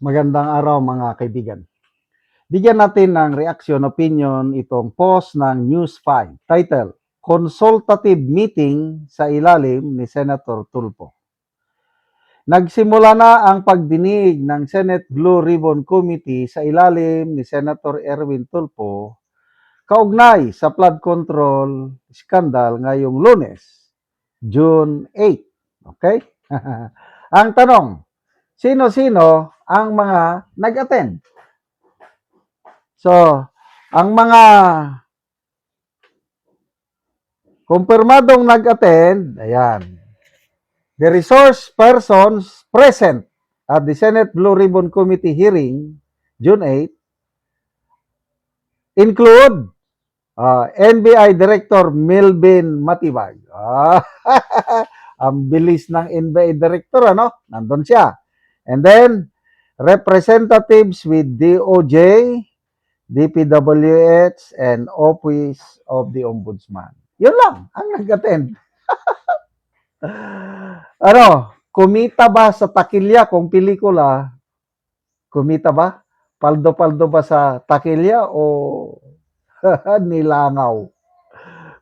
Magandang araw mga kaibigan. Bigyan natin ng reaction opinion itong post ng News 5. Title, Consultative Meeting sa ilalim ni Senator Tulfo. Nagsimula na ang pagdinig ng Senate Blue Ribbon Committee sa ilalim ni Senator Erwin Tulfo kaugnay sa flood control scandal ngayong Lunes, June 8. Okay? Ang tanong, sino-sino ang mga nag-attend? So, ang mga kumpirmadong nag-attend, ayan, the resource persons present at the Senate Blue Ribbon Committee hearing, June 8, include NBI Director Melvin Matibag. Ang bilis ng NBI Director, ano? Nandun siya. And then, representatives with DOJ, DPWH, and Office of the Ombudsman. Yun lang ang nag-attend. Kumita ba sa takilya kung pelikula? Kumita ba? Paldo-paldo ba sa takilya o nilangaw?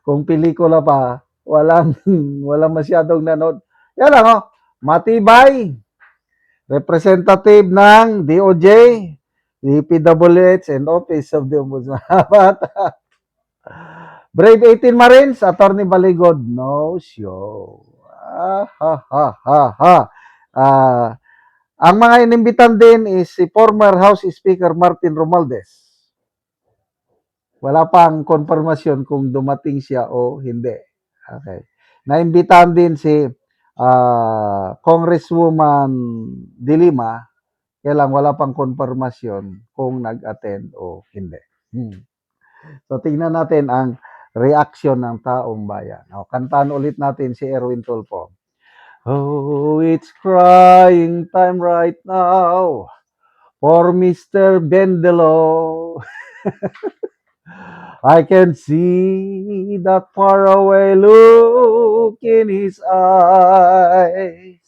Kung pelikula pa, walang masyadong nanood. Yan lang, Matibay, representative ng DOJ, DPWH, and Office of the Ombudsman. Brave 18 Marines, Attorney Baligod, no show. Ang mga inimbitan din is si former House Speaker Martin Romualdez. Wala pang konfirmasyon kung dumating siya o hindi. Okay. Naimbitahan din si Congresswoman Dilima, kaya lang wala pang konfirmasyon kung nag-attend o hindi. So tingnan natin ang reaction ng taong bayan. Kantaan ulit natin si Erwin Tulfo. Oh, it's crying time right now for Mr. Bendelo. I can see that faraway look in his eyes.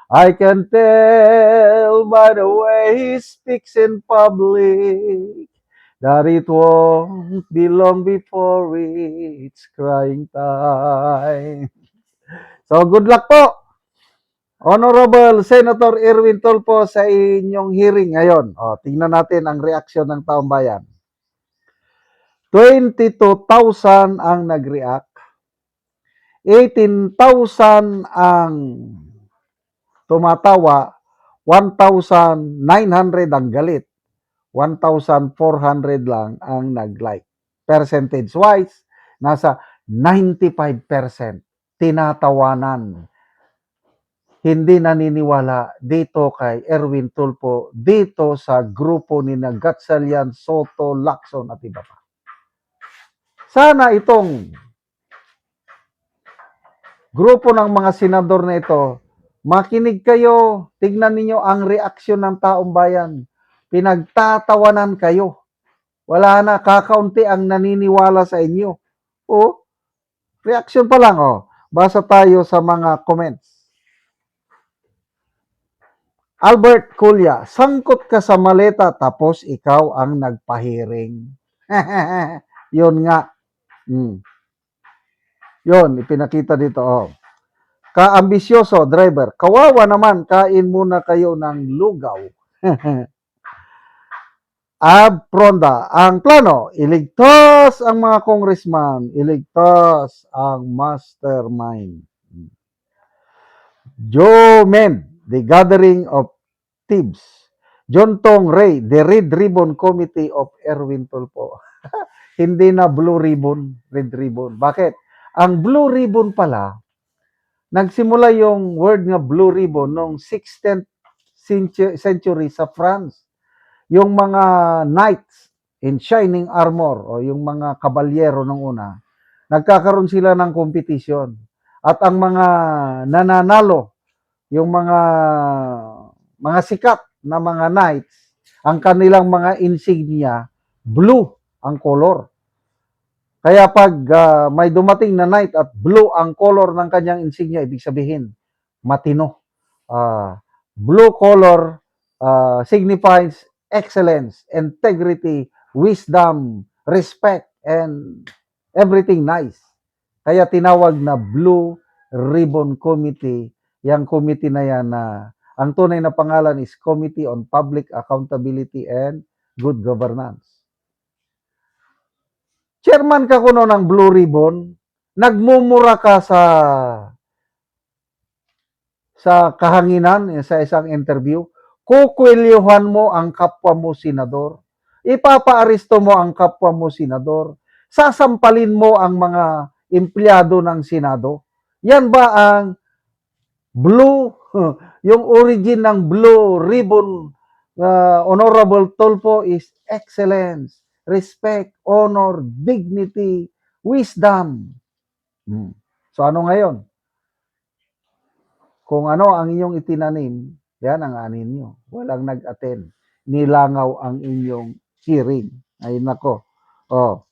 I can tell by the way he speaks in public that it won't be long before it's crying time. So, good luck po, Honorable Senator Erwin Tulfo, sa inyong hearing ngayon. Tingnan natin ang reaksyon ng taong bayan. 22,000 ang nag-react. 18,000 ang tumatawa. 1,900 ang galit. 1,400 lang ang nag-like. Percentage-wise, nasa 95% tinatawanan. Hindi naniniwala dito kay Erwin Tulfo, dito sa grupo ni Gatchalian, Soto, Lacson at iba pa. Sana itong grupo ng mga senador na ito, makinig kayo, tignan ninyo ang reaksyon ng taong bayan. Pinagtatawanan kayo. Wala na, kakaunti ang naniniwala sa inyo. Reaction pa lang, Basa tayo sa mga comments. Albert Culya, sangkot ka sa maleta tapos ikaw ang nagpahiring. Yun nga. Yun, ipinakita dito. Kaambisyoso, driver. Kawawa naman, kain muna kayo ng lugaw. Pronda, ang plano, iligtas ang mga congressman, iligtas ang mastermind. Joe Men, the gathering of thieves. John Tong Ray, the Red Ribbon Committee of Erwin Tulfo. Hindi na Blue Ribbon, Red Ribbon. Bakit? Ang Blue Ribbon pala, nagsimula yung word nga Blue Ribbon noong 16th century sa France. Yung mga knights in shining armor o yung mga kabalyero nung una, nagkakaroon sila ng competition. At ang mga nananalo, yung mga sikat na mga knights, ang kanilang mga insignia, blue ang color. Kaya pag may dumating na knight at blue ang color ng kanyang insignia, ibig sabihin, matino. Blue color signifies excellence, integrity, wisdom, respect, and everything nice. Kaya tinawag na Blue Ribbon Committee, yung committee na yan na ang tunay na pangalan is Committee on Public Accountability and Good Governance. Chairman ka kuno ng Blue Ribbon, nagmumura ka sa kahanginan sa isang interview, kukwelyuhan mo ang kapwa mo senador, ipapaaresto mo ang kapwa mo senador, sasampalin mo ang mga empleyado ng Senado. Yan ba ang blue, yung origin ng Blue Ribbon, Honorable Tulfo, is excellence, respect, honor, dignity, wisdom. So ano ngayon? Kung ano ang inyong itinanim, yan ang anin nyo. Walang nag-attend. Nilangaw ang inyong hearing. Ay nako. Oh.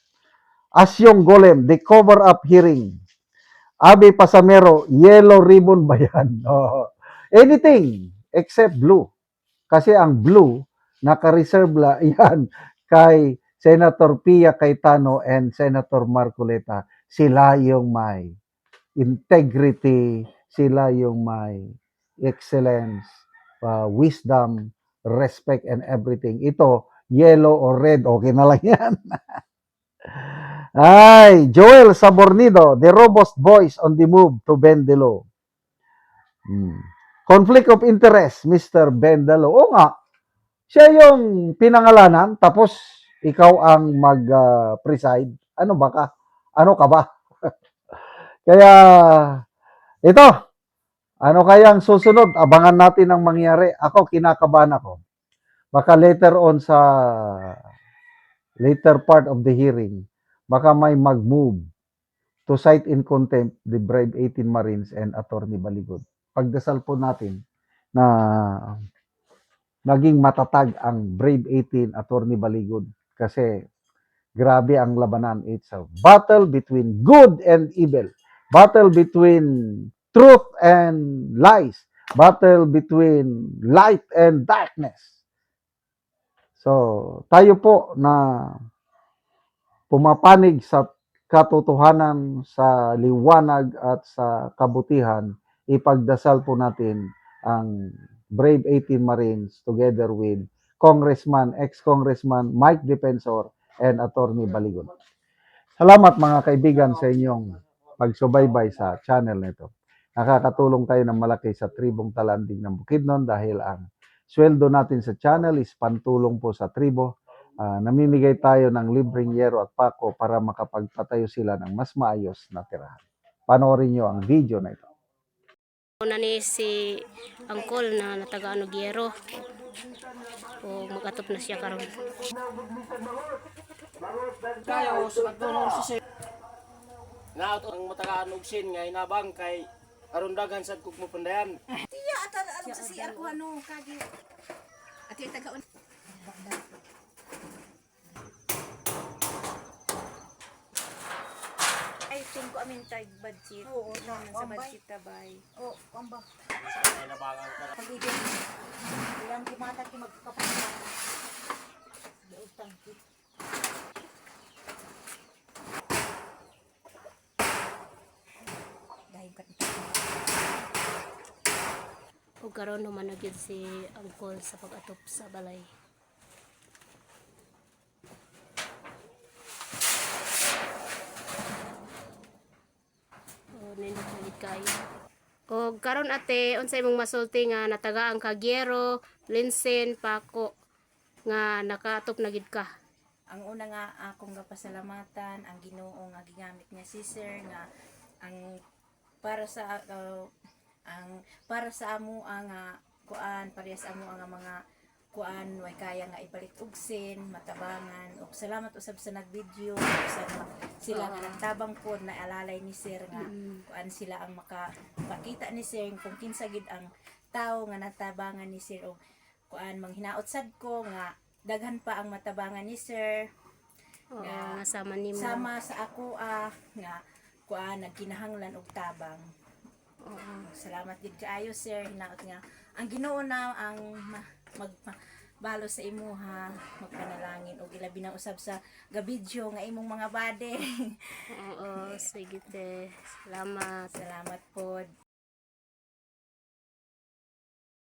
Asyong Golem, the cover-up hearing. Abi Pasamero, yellow ribbon ba yan? Oh. Anything except blue. Kasi ang blue, naka-reserve la yan kay Senator Pia Cayetano and Senator Marcoleta. Sila yung may integrity, sila yung may excellence, wisdom, respect, and everything. Ito, yellow or red, okay na lang yan. Ay, Joel Sabornido, the robust voice on the move to bend the law. Conflict of interest, Mr. Bendalo. O nga, siya yung pinangalanan, tapos ikaw ang mag-preside. Ano ba ka? Ano ka ba? Kaya, ito, ano kaya ang susunod? Abangan natin ang mangyari. Ako, kinakabahan ako. Baka later on sa later part of the hearing, baka may mag-move to cite in contempt the brave 18 Marines and Attorney Baligod. Pagdasal po natin na maging matatag ang brave 18 Attorney Baligod kasi grabe ang labanan. It's a battle between good and evil. Battle between truth and lies. Battle between light and darkness. So, tayo po na pumapanig sa katotohanan, sa liwanag at sa kabutihan, ipagdasal po natin ang Brave 18 Marines together with Congressman, ex-Congressman Mike Defensor and Attorney Baligon. Salamat mga kaibigan sa inyong pagsubaybay sa channel nito. Nakakatulong tayo ng malaki sa tribong Talanding ng Bukidnon dahil ang sweldo natin sa channel is pantulong po sa tribo. Namimigay tayo ng libreng yero at pako para makapagpatayo sila ng mas maayos na tirahan. Panoorin nyo ang video na ito. Una ni si Angkol na nataga-ano Giero o mag-atop na siya karon. Kayo sa pagtunong si Sir. Naot ang matagaan og sin nga inabang kay aron daghan sad kog mapandayan. Tiya at sa CR ko ano kagi. At yung taga I think ko amin tag budget. Oo, sa budget tabay. Oo, pamba. Inabangan ka. Pagiging ilang kimata ki magkapatid. Utang kit. Dahil kat O karon naman na gyud si Angkol sa pag-atop sa balay. O nindot na gid kayo. O karon ate, unsay imong masulti nga natagaan ka Giero, Linsen, Pako nga nakaatop na gid ka. ang una nga akong gapasalamatan ang Ginoo nga gigamit niya si Sir nga ang para sa amo ang kuan parehas amo ang mga kuan way kaya nga ipalit og sin matabangan ug salamat usab sa nagvideo usab sila nga nagtabang pod na alalay ni Sir nga kuan sila ang makapakita ni Sir kung kinsa gid ang tao nga natabangan ni Sir ug kuan manghinaot sad ko nga daghan pa ang matabangan ni Sir nga sama nimo. sama sa ako nga kuan nagkinahanglan og tabang. Salamat gid kaayo Sir hinaot nga ang Ginoo na ang balo sa imuha, magpanalangin og ilabi na usab sa gabidyo nga imong mga bade. Oo, sige te. Salamat. Salamat pod.